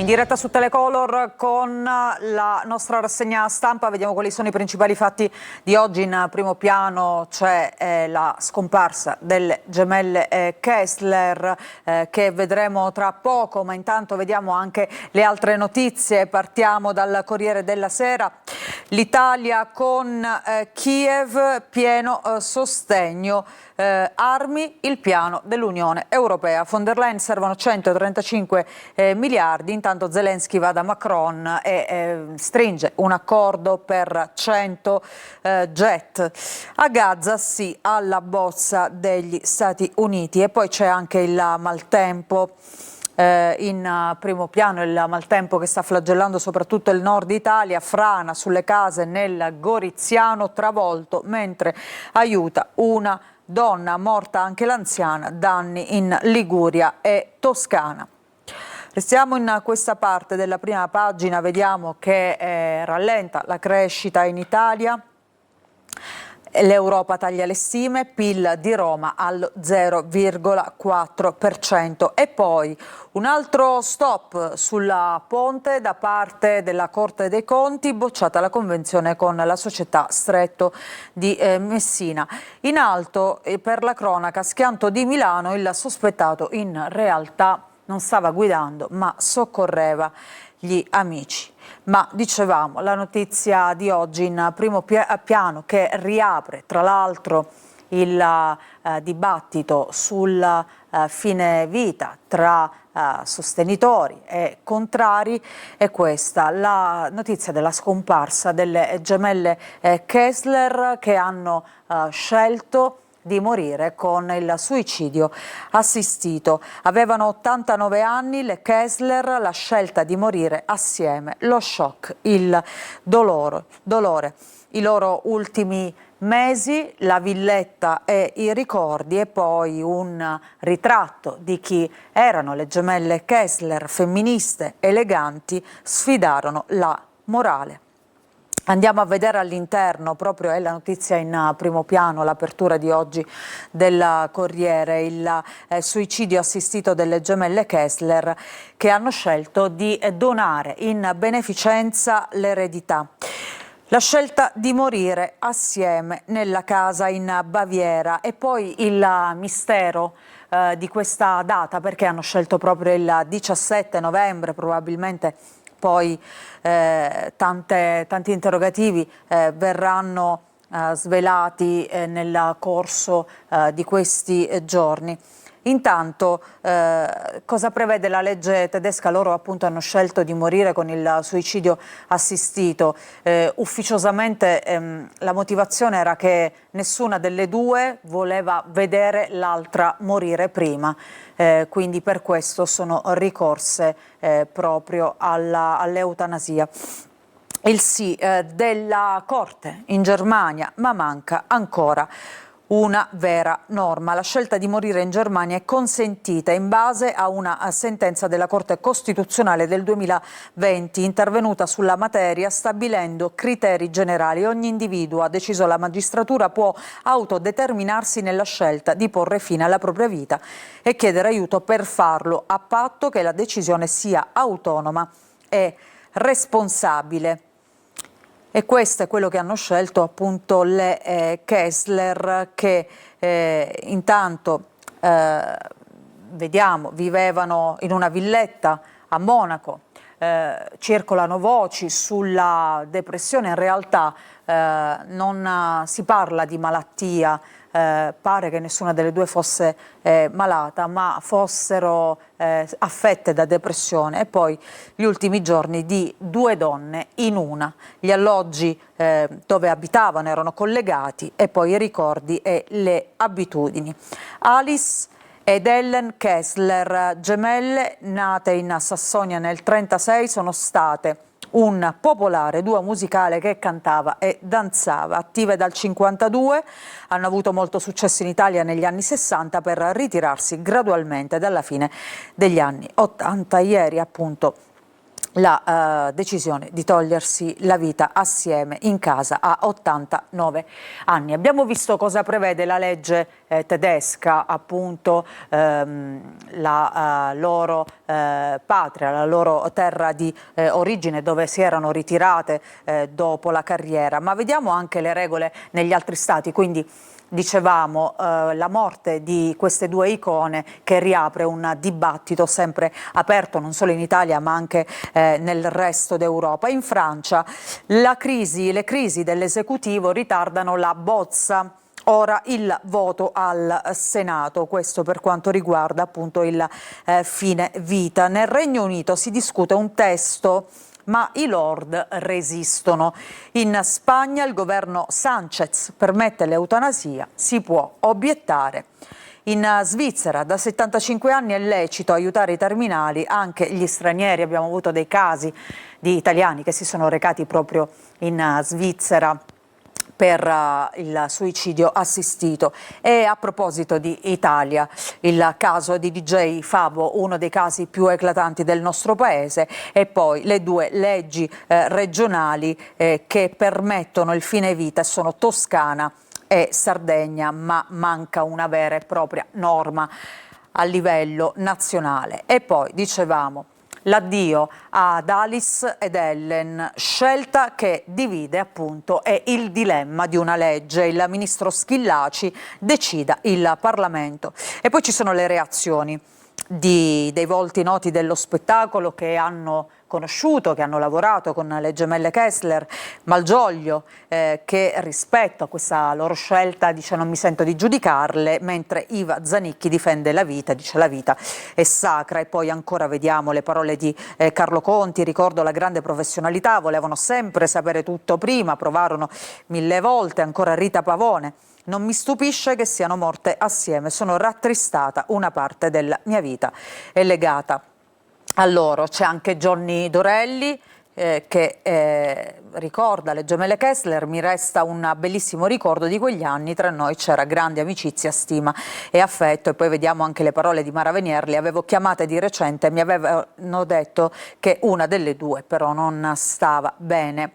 In diretta su Telecolor con la nostra rassegna stampa vediamo quali sono i principali fatti di oggi. In primo piano c'è la scomparsa delle gemelle Kessler che vedremo tra poco, ma intanto vediamo anche le altre notizie. Partiamo dal Corriere della Sera. L'Italia con Kiev, pieno sostegno. Armi, il piano dell'Unione Europea. Von der Leyen servono 135 miliardi, intanto Zelensky va da Macron e stringe un accordo per 100 jet. A Gaza sì alla bozza degli Stati Uniti. E poi c'è anche il maltempo. In primo piano il maltempo che sta flagellando soprattutto il nord Italia, frana sulle case nel Goriziano, travolto mentre aiuta una donna, morta anche l'anziana, danni in Liguria e Toscana. Restiamo in questa parte della prima pagina, vediamo che rallenta la crescita in Italia. L'Europa taglia le stime, PIL di Roma allo 0,4%. E poi un altro stop sulla ponte da parte della Corte dei Conti, bocciata la convenzione con la società Stretto di Messina. In alto, per la cronaca, schianto di Milano, il sospettato in realtà non stava guidando ma soccorreva gli amici. Ma dicevamo, la notizia di oggi in primo piano che riapre tra l'altro il dibattito sul fine vita tra sostenitori e contrari è questa, la notizia della scomparsa delle gemelle Kessler che hanno scelto di morire con il suicidio assistito. Avevano 89 anni le Kessler, la scelta di morire assieme, lo shock, il dolore. I loro ultimi mesi, la villetta e i ricordi e poi un ritratto di chi erano le gemelle Kessler, femministe, eleganti, sfidarono la morale. Andiamo a vedere all'interno, proprio è la notizia in primo piano, l'apertura di oggi del Corriere, il suicidio assistito delle gemelle Kessler che hanno scelto di donare in beneficenza l'eredità. La scelta di morire assieme nella casa in Baviera e poi il mistero di questa data, perché hanno scelto proprio il 17 novembre, probabilmente poi tanti interrogativi verranno svelati nel corso di questi giorni. Intanto cosa prevede la legge tedesca? Loro appunto hanno scelto di morire con il suicidio assistito. Ufficiosamente la motivazione era che nessuna delle due voleva vedere l'altra morire prima, quindi per questo sono ricorse proprio all'eutanasia. Il sì della Corte in Germania, ma manca ancora una vera norma. La scelta di morire in Germania è consentita in base a una sentenza della Corte Costituzionale del 2020, intervenuta sulla materia stabilendo criteri generali. Ogni individuo, ha deciso la magistratura, può autodeterminarsi nella scelta di porre fine alla propria vita e chiedere aiuto per farlo, a patto che la decisione sia autonoma e responsabile. E questo è quello che hanno scelto appunto le Kessler che intanto vediamo vivevano in una villetta a Monaco. Circolano voci sulla depressione, in realtà non si parla di malattia, pare che nessuna delle due fosse malata, ma fossero affette da depressione. E poi gli ultimi giorni di due donne in una, gli alloggi dove abitavano erano collegati e poi i ricordi e le abitudini. Alice ed Ellen Kessler, gemelle nate in Sassonia nel 1936, sono state un popolare duo musicale che cantava e danzava. Attive dal 1952, hanno avuto molto successo in Italia negli anni 60 per ritirarsi gradualmente dalla fine degli anni 80. Ieri appunto la decisione di togliersi la vita assieme in casa a 89 anni. Abbiamo visto cosa prevede la legge tedesca, appunto la loro patria, la loro terra di origine, dove si erano ritirate dopo la carriera. Ma vediamo anche le regole negli altri stati, quindi dicevamo la morte di queste due icone che riapre un dibattito sempre aperto non solo in Italia ma anche nel resto d'Europa. In Francia le crisi dell'esecutivo ritardano la bozza. Ora il voto al Senato, questo per quanto riguarda appunto il fine vita. Nel Regno Unito si discute un testo, ma i Lord resistono. In Spagna il governo Sánchez permette l'eutanasia, si può obiettare. In Svizzera da 75 anni è lecito aiutare i terminali, anche gli stranieri. Abbiamo avuto dei casi di italiani che si sono recati proprio in Svizzera per il suicidio assistito. E a proposito di Italia, il caso di DJ Fabo, uno dei casi più eclatanti del nostro paese, e poi le due leggi regionali che permettono il fine vita sono Toscana e Sardegna, ma manca una vera e propria norma a livello nazionale. E poi dicevamo l'addio ad Alice ed Ellen, scelta che divide appunto è il dilemma di una legge. Il ministro Schillaci decida il Parlamento. E poi ci sono le reazioni dei volti noti dello spettacolo che hanno conosciuto, che hanno lavorato con le gemelle Kessler. Malgioglio che rispetto a questa loro scelta dice non mi sento di giudicarle, mentre Iva Zanicchi difende la vita, dice la vita è sacra. E poi ancora vediamo le parole di Carlo Conti: ricordo la grande professionalità, volevano sempre sapere tutto prima, provarono 1000 volte. Ancora Rita Pavone: non mi stupisce che siano morte assieme, sono rattristata, una parte della mia vita è legata a loro. C'è anche Johnny Dorelli che ricorda le gemelle Kessler: mi resta un bellissimo ricordo di quegli anni, tra noi c'era grande amicizia, stima e affetto. E poi vediamo anche le parole di Mara Venier: le avevo chiamate di recente e mi avevano detto che una delle due però non stava bene.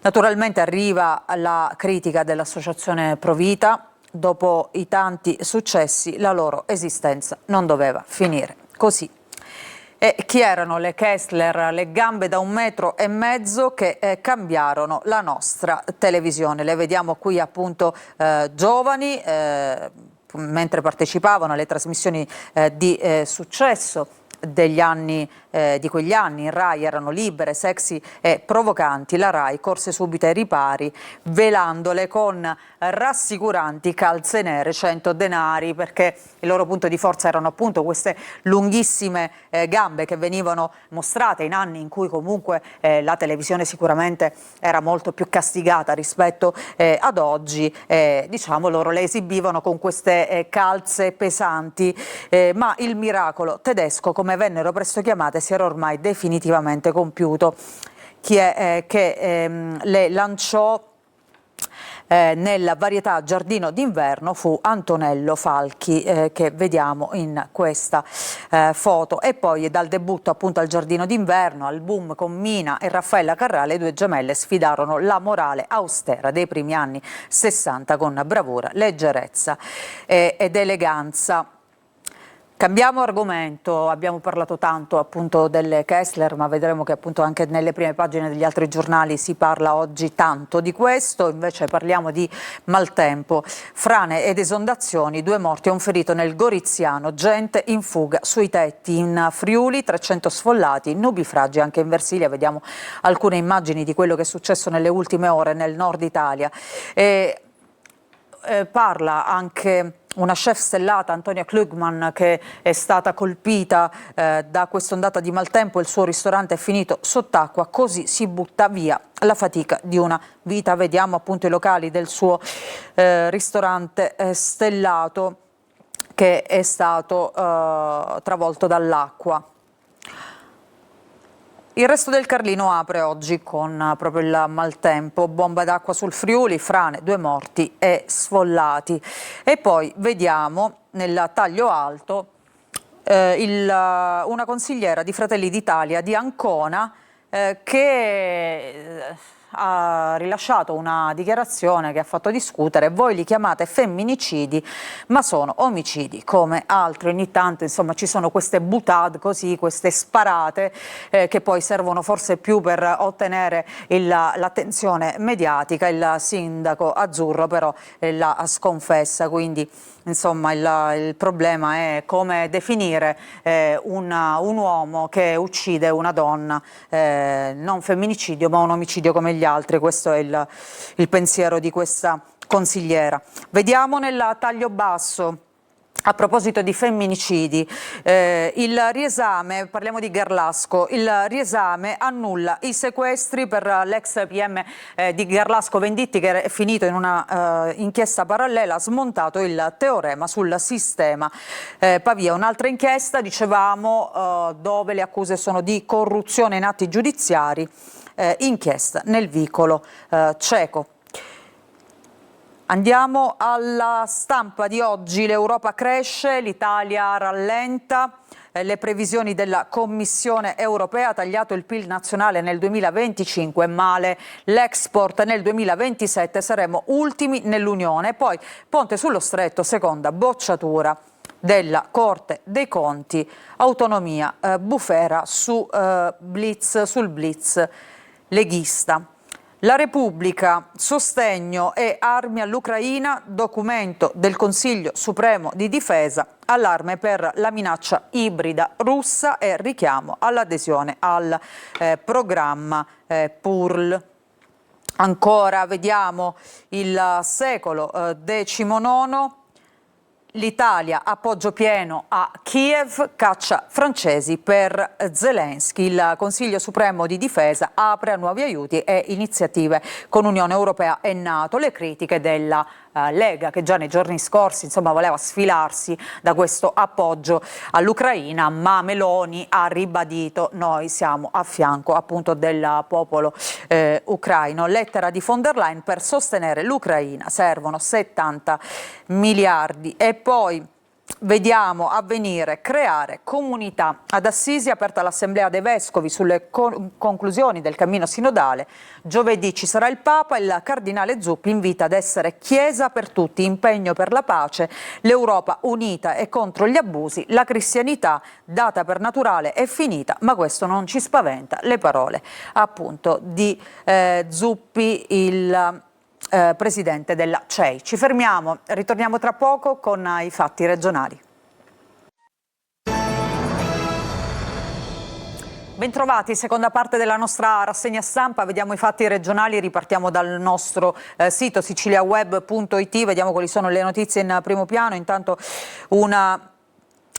Naturalmente arriva la critica dell'associazione Provita: dopo i tanti successi la loro esistenza non doveva finire così. E chi erano le Kessler? Le gambe da 1,5 metri che cambiarono la nostra televisione. Le vediamo qui appunto giovani, mentre partecipavano alle trasmissioni di successo degli anni, di quegli anni. In Rai erano libere, sexy e provocanti. La Rai corse subito ai ripari, velandole con rassicuranti calze nere, 100 denari, perché il loro punto di forza erano appunto queste lunghissime gambe che venivano mostrate in anni in cui comunque la televisione sicuramente era molto più castigata rispetto ad oggi. Diciamo, loro le esibivano con queste calze pesanti, ma il miracolo tedesco, come vennero presto chiamate, si era ormai definitivamente compiuto. Chi è che le lanciò nella varietà Giardino d'inverno fu Antonello Falchi, che vediamo in questa foto. E poi dal debutto appunto al Giardino d'inverno al boom con Mina e Raffaella Carrà, le due gemelle sfidarono la morale austera dei primi anni 60 con bravura, leggerezza ed eleganza. Cambiamo argomento, abbiamo parlato tanto appunto delle Kessler, ma vedremo che appunto anche nelle prime pagine degli altri giornali si parla oggi tanto di questo. Invece parliamo di maltempo, frane ed esondazioni, 2 morti e un ferito nel Goriziano, gente in fuga sui tetti. In Friuli 300 sfollati, nubifragi anche in Versilia. Vediamo alcune immagini di quello che è successo nelle ultime ore nel nord Italia. Parla anche una chef stellata, Antonia Klugman, che è stata colpita da quest'ondata di maltempo. Il suo ristorante è finito sott'acqua, così si butta via la fatica di una vita. Vediamo appunto i locali del suo ristorante stellato che è stato travolto dall'acqua. Il resto del Carlino apre oggi con proprio il maltempo, bomba d'acqua sul Friuli, frane, 2 morti e sfollati. E poi vediamo nel taglio alto una consigliera di Fratelli d'Italia di Ancona che ha rilasciato una dichiarazione che ha fatto discutere. Voi li chiamate femminicidi, ma sono omicidi come altri. Ogni tanto, insomma, ci sono queste boutade così, queste sparate che poi servono forse più per ottenere l'attenzione mediatica. Il sindaco azzurro però la sconfessa, quindi insomma il problema è come definire un uomo che uccide una donna, non femminicidio ma un omicidio come gli altri. Questo è il pensiero di questa consigliera. Vediamo nel taglio basso. A proposito di femminicidi, il riesame, parliamo di Garlasco, il riesame annulla i sequestri per l'ex PM di Garlasco Venditti, che è finito in una inchiesta parallela, ha smontato il teorema sul sistema Pavia. Un'altra inchiesta, dicevamo, dove le accuse sono di corruzione in atti giudiziari, inchiesta nel vicolo cieco. Andiamo alla stampa di oggi. L'Europa cresce, l'Italia rallenta. Le previsioni della Commissione europea ha tagliato il PIL nazionale nel 2025, male l'export nel 2027, saremo ultimi nell'Unione. Poi Ponte sullo Stretto, seconda bocciatura della Corte dei Conti, autonomia bufera sul blitz leghista. La Repubblica, sostegno e armi all'Ucraina, documento del Consiglio Supremo di Difesa, allarme per la minaccia ibrida russa e richiamo all'adesione al programma PURL. Ancora vediamo il Secolo XIX. L'Italia appoggio pieno a Kiev, caccia francesi per Zelensky. Il Consiglio Supremo di Difesa apre a nuovi aiuti e iniziative con Unione Europea e NATO. Le critiche della Lega, che già nei giorni scorsi insomma voleva sfilarsi da questo appoggio all'Ucraina, ma Meloni ha ribadito: noi siamo a fianco appunto del popolo ucraino. Lettera di von der Leyen per sostenere l'Ucraina, servono 70 miliardi. E poi vediamo Avvenire, creare comunità. Ad Assisi aperta l'assemblea dei vescovi sulle conclusioni del cammino sinodale. Giovedì ci sarà il Papa, il cardinale Zuppi invita ad essere Chiesa per tutti, impegno per la pace, l'Europa unita e contro gli abusi, la cristianità data per naturale è finita, ma questo non ci spaventa. Le parole appunto di Zuppi, il presidente della CEI. Ci fermiamo, ritorniamo tra poco con i fatti regionali. Bentrovati, seconda parte della nostra rassegna stampa, vediamo i fatti regionali, ripartiamo dal nostro sito siciliaweb.it, vediamo quali sono le notizie in primo piano. Intanto una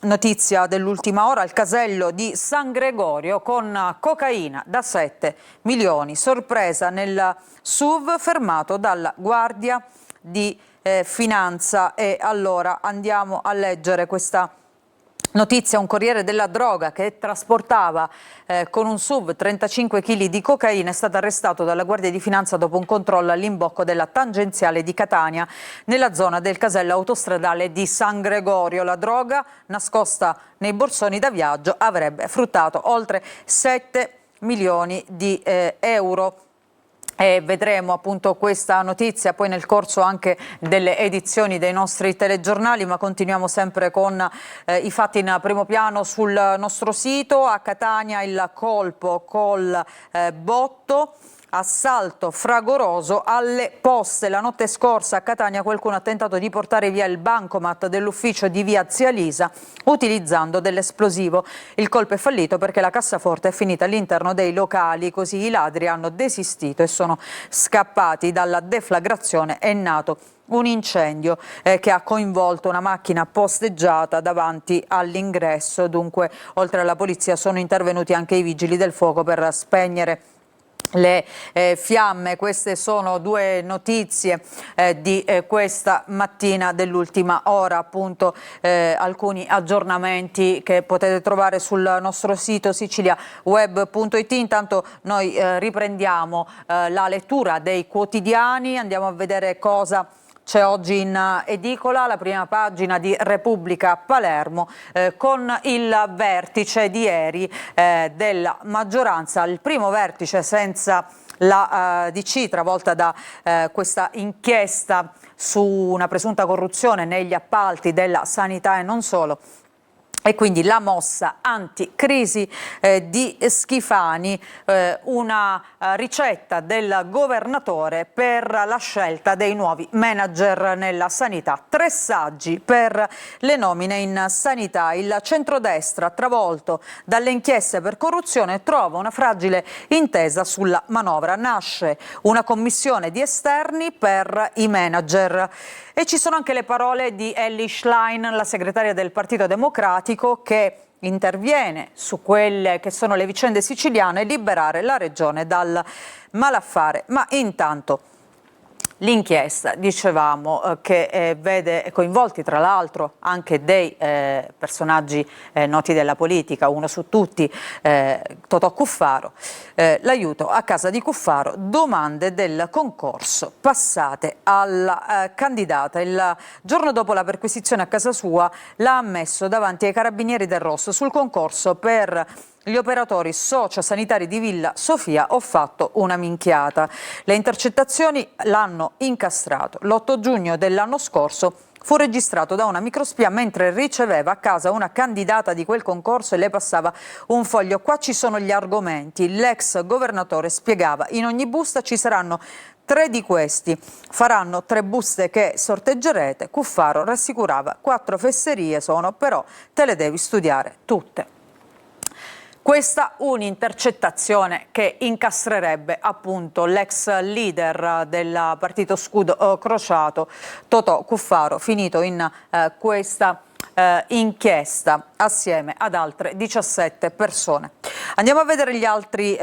notizia dell'ultima ora: il casello di San Gregorio con cocaina da 7 milioni, sorpresa nel SUV fermato dalla Guardia di Finanza. E allora andiamo a leggere questa notizia. Un corriere della droga che trasportava con un SUV 35 kg di cocaina è stato arrestato dalla Guardia di Finanza dopo un controllo all'imbocco della tangenziale di Catania, nella zona del casello autostradale di San Gregorio. La droga, nascosta nei borsoni da viaggio, avrebbe fruttato oltre 7 milioni di euro. E vedremo appunto questa notizia poi nel corso anche delle edizioni dei nostri telegiornali, ma continuiamo sempre con i fatti in primo piano sul nostro sito. A Catania il colpo col botto. Assalto fragoroso alle poste. La notte scorsa a Catania qualcuno ha tentato di portare via il bancomat dell'ufficio di via Zia Lisa utilizzando dell'esplosivo. Il colpo è fallito perché la cassaforte è finita all'interno dei locali, così i ladri hanno desistito e sono scappati. Dalla deflagrazione è nato un incendio che ha coinvolto una macchina posteggiata davanti all'ingresso. Dunque, oltre alla polizia sono intervenuti anche i vigili del fuoco per spegnere le fiamme. Queste sono due notizie di questa mattina dell'ultima ora, appunto alcuni aggiornamenti che potete trovare sul nostro sito siciliaweb.it. Intanto noi riprendiamo la lettura dei quotidiani, andiamo a vedere cosa c'è oggi in edicola. La prima pagina di Repubblica Palermo con il vertice di ieri della maggioranza, il primo vertice senza la DC, travolta da questa inchiesta su una presunta corruzione negli appalti della sanità e non solo. E quindi la mossa anticrisi di Schifani, una ricetta del governatore per la scelta dei nuovi manager nella sanità. 3 saggi per le nomine in sanità. Il centrodestra, travolto dalle inchieste per corruzione, trova una fragile intesa sulla manovra. Nasce una commissione di esterni per i manager. E ci sono anche le parole di Elly Schlein, la segretaria del Partito Democratico, che interviene su quelle che sono le vicende siciliane e liberare la regione dal malaffare. Ma intanto l'inchiesta, dicevamo, che vede coinvolti tra l'altro anche dei personaggi noti della politica, uno su tutti, Totò Cuffaro, l'aiuto a casa di Cuffaro, domande del concorso passate alla candidata. Il giorno dopo la perquisizione a casa sua l'ha ammesso davanti ai carabinieri del Rosso. Sul concorso per gli operatori sociosanitari di Villa Sofia ho fatto una minchiata. Le intercettazioni l'hanno incastrato. L'8 giugno dell'anno scorso fu registrato da una microspia mentre riceveva a casa una candidata di quel concorso e le passava un foglio. Qua ci sono gli argomenti. L'ex governatore spiegava: in ogni busta ci saranno 3 di questi, faranno 3 buste che sorteggerete. Cuffaro rassicurava: 4 fesserie sono, però te le devi studiare tutte. Questa un'intercettazione che incastrerebbe appunto l'ex leader del partito Scudo Crociato, Totò Cuffaro, finito in questa inchiesta assieme ad altre 17 persone. Andiamo a vedere gli altri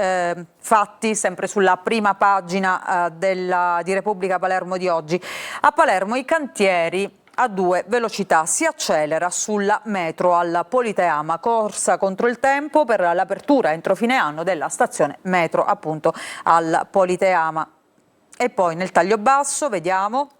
fatti, sempre sulla prima pagina di Repubblica Palermo di oggi. A Palermo i cantieri a 2 velocità, si accelera sulla metro al Politeama, corsa contro il tempo per l'apertura entro fine anno della stazione metro appunto al Politeama. E poi nel taglio basso vediamo: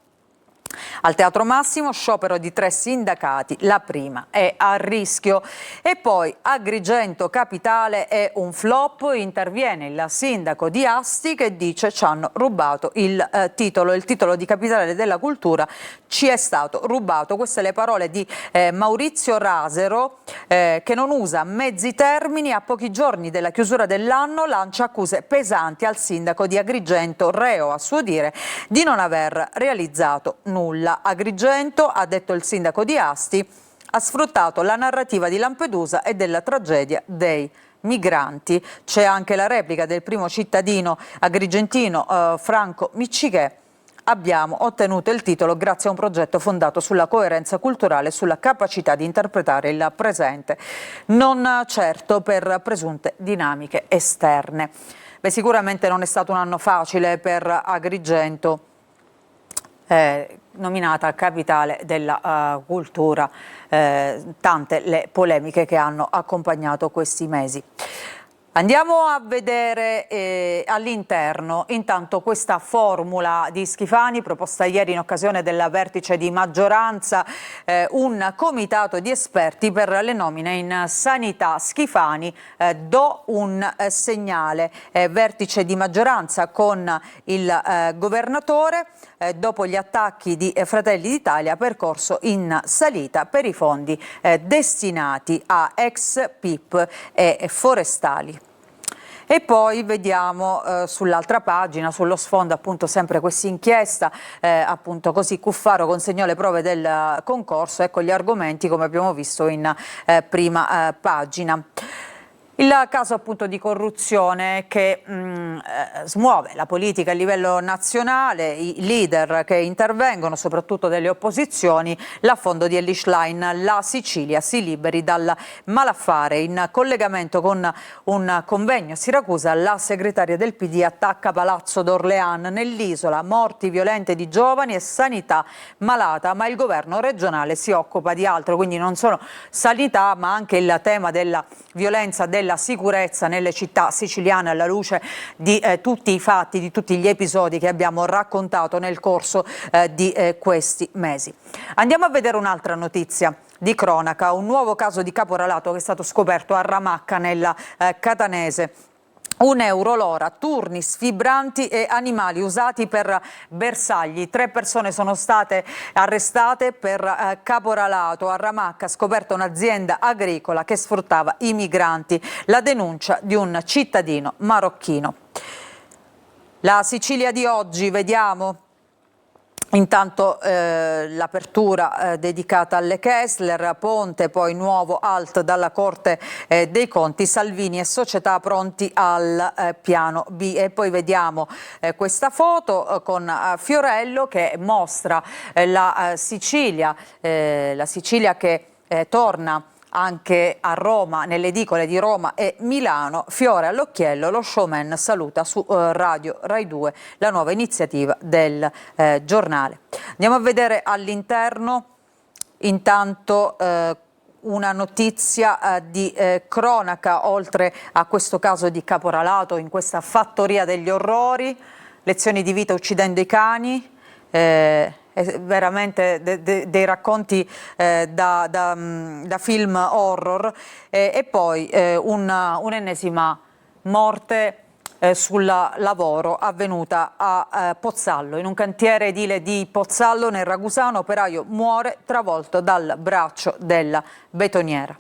al Teatro Massimo sciopero di 3 sindacati, la prima è a rischio. E poi Agrigento Capitale è un flop, interviene il sindaco di Asti che dice ci hanno rubato il titolo di Capitale della Cultura, ci è stato rubato. Queste le parole di Maurizio Rasero, che non usa mezzi termini, a pochi giorni della chiusura dell'anno lancia accuse pesanti al sindaco di Agrigento, reo a suo dire di non aver realizzato nulla. Agrigento, ha detto il sindaco di Asti, ha sfruttato la narrativa di Lampedusa e della tragedia dei migranti. C'è anche la replica del primo cittadino agrigentino Franco Miccichè. Abbiamo ottenuto il titolo grazie a un progetto fondato sulla coerenza culturale e sulla capacità di interpretare il presente, non certo per presunte dinamiche esterne. Beh, sicuramente non è stato un anno facile per Agrigento, nominata capitale della cultura, tante le polemiche che hanno accompagnato questi mesi. Andiamo a vedere all'interno intanto questa formula di Schifani proposta ieri in occasione del vertice di maggioranza, un comitato di esperti per le nomine in sanità. Schifani, do un segnale, vertice di maggioranza con il governatore, dopo gli attacchi di Fratelli d'Italia, percorso in salita per i fondi destinati a ex PIP e forestali. E poi vediamo sull'altra pagina, sullo sfondo appunto sempre questa inchiesta, appunto così Cuffaro consegnò le prove del concorso, ecco gli argomenti come abbiamo visto in prima pagina. Il caso appunto di corruzione che smuove la politica a livello nazionale, i leader che intervengono, soprattutto delle opposizioni, l'affondo di Elly Schlein, la Sicilia si liberi dal malaffare. In collegamento con un convegno a Siracusa, la segretaria del PD attacca Palazzo d'Orléans nell'isola, morti violente di giovani e sanità malata, ma il governo regionale si occupa di altro, quindi non solo sanità ma anche il tema della violenza, della sicurezza nelle città siciliane alla luce di tutti i fatti, di tutti gli episodi che abbiamo raccontato nel corso di questi mesi. Andiamo a vedere un'altra notizia di cronaca, un nuovo caso di caporalato che è stato scoperto a Ramacca nella Catanese. €1 l'ora, turni, sfibranti e animali usati per bersagli. 3 persone sono state arrestate per caporalato. A Ramacca scoperta un'azienda agricola che sfruttava i migranti. La denuncia di un cittadino marocchino. La Sicilia di oggi, vediamo. Intanto l'apertura dedicata alle Kessler, ponte, poi nuovo alt dalla Corte dei Conti, Salvini e società pronti al piano B. E poi vediamo questa foto con Fiorello che mostra la Sicilia che torna anche a Roma, nelle edicole di Roma e Milano. Fiore all'occhiello, lo showman saluta su Radio Rai 2 la nuova iniziativa del giornale. Andiamo a vedere all'interno intanto una notizia di cronaca, oltre a questo caso di caporalato in questa fattoria degli orrori, lezioni di vita uccidendo i cani. Veramente dei racconti da film horror, e poi un'ennesima morte sul lavoro avvenuta a Pozzallo, in un cantiere edile di Pozzallo nel Ragusano. Operaio muore travolto dal braccio della betoniera.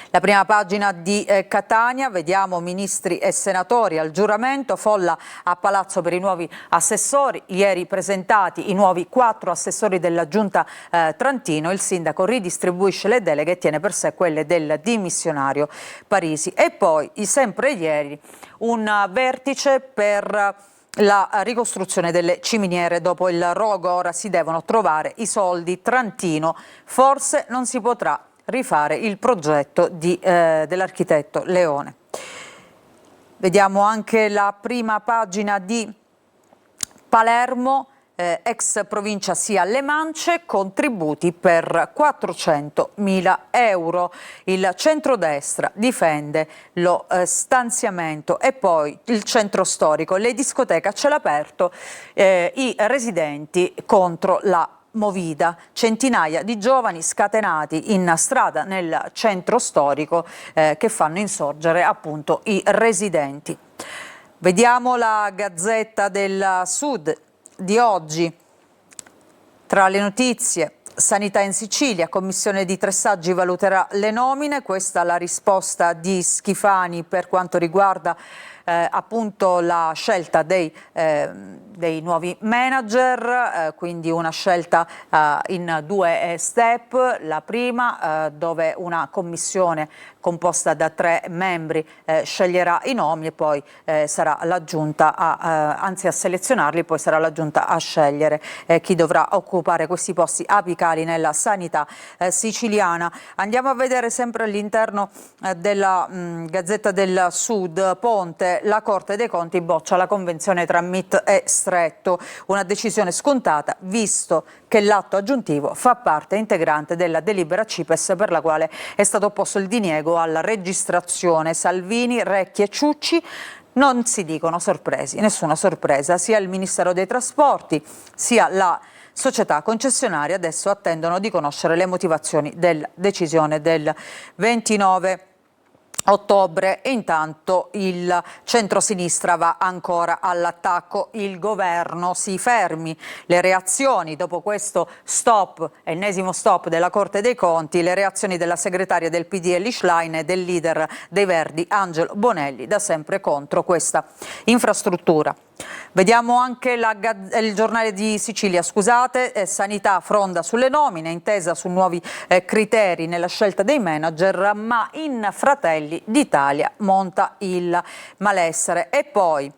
La prima pagina di Catania, vediamo ministri e senatori al giuramento, folla a Palazzo per i nuovi assessori, ieri presentati i nuovi 4 assessori della Giunta Trantino, il sindaco ridistribuisce le deleghe e tiene per sé quelle del dimissionario Parisi. E poi, sempre ieri, un vertice per la ricostruzione delle ciminiere dopo il rogo, ora si devono trovare i soldi. Trantino, forse non si potrà rifare il progetto dell'architetto Leone. Vediamo anche la prima pagina di Palermo, ex provincia sia Le Mance, contributi per 400.000 euro. Il centrodestra difende lo stanziamento. E poi il centro storico, le discoteche a cielo aperto, i residenti contro la Movida, centinaia di giovani scatenati in strada nel centro storico che fanno insorgere appunto i residenti. Vediamo la Gazzetta del Sud di oggi. Tra le notizie, sanità in Sicilia, commissione di Tressaggi valuterà le nomine, questa la risposta di Schifani per quanto riguarda appunto la scelta dei nuovi manager, quindi una scelta in 2 step. La prima dove una commissione composta da 3 membri sceglierà i nomi, e poi sarà la giunta anzi a selezionarli, poi sarà la giunta a scegliere chi dovrà occupare questi posti apicali nella sanità siciliana. Andiamo a vedere sempre all'interno della Gazzetta del Sud, Ponte, la Corte dei Conti boccia la convenzione tra MIT e Stretto, una decisione scontata visto che l'atto aggiuntivo fa parte integrante della delibera CIPES per la quale è stato opposto il diniego alla registrazione. Salvini, Recchi e Ciucci non si dicono sorpresi, nessuna sorpresa, sia il Ministero dei Trasporti sia la società concessionaria adesso attendono di conoscere le motivazioni della decisione del 29 ottobre. E intanto il centrosinistra va ancora all'attacco, il governo si fermi, le reazioni dopo questo stop, ennesimo stop della Corte dei Conti, le reazioni della segretaria del PD Elly Schlein e del leader dei Verdi Angelo Bonelli, da sempre contro questa infrastruttura. Vediamo anche il giornale di Sicilia, scusate, sanità fronda sulle nomine, intesa su nuovi criteri nella scelta dei manager, ma in Fratelli d'Italia monta il malessere. E poi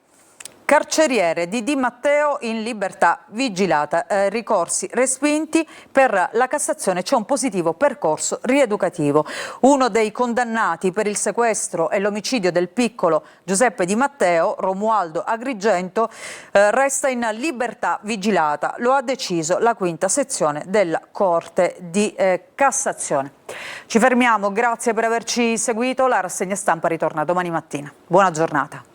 carceriere di Di Matteo in libertà vigilata, ricorsi respinti, per la Cassazione c'è un positivo percorso rieducativo. Uno dei condannati per il sequestro e l'omicidio del piccolo Giuseppe Di Matteo, Romualdo Agrigento, resta in libertà vigilata, lo ha deciso la quinta sezione della Corte di Cassazione. Ci fermiamo, grazie per averci seguito, la rassegna stampa ritorna domani mattina. Buona giornata.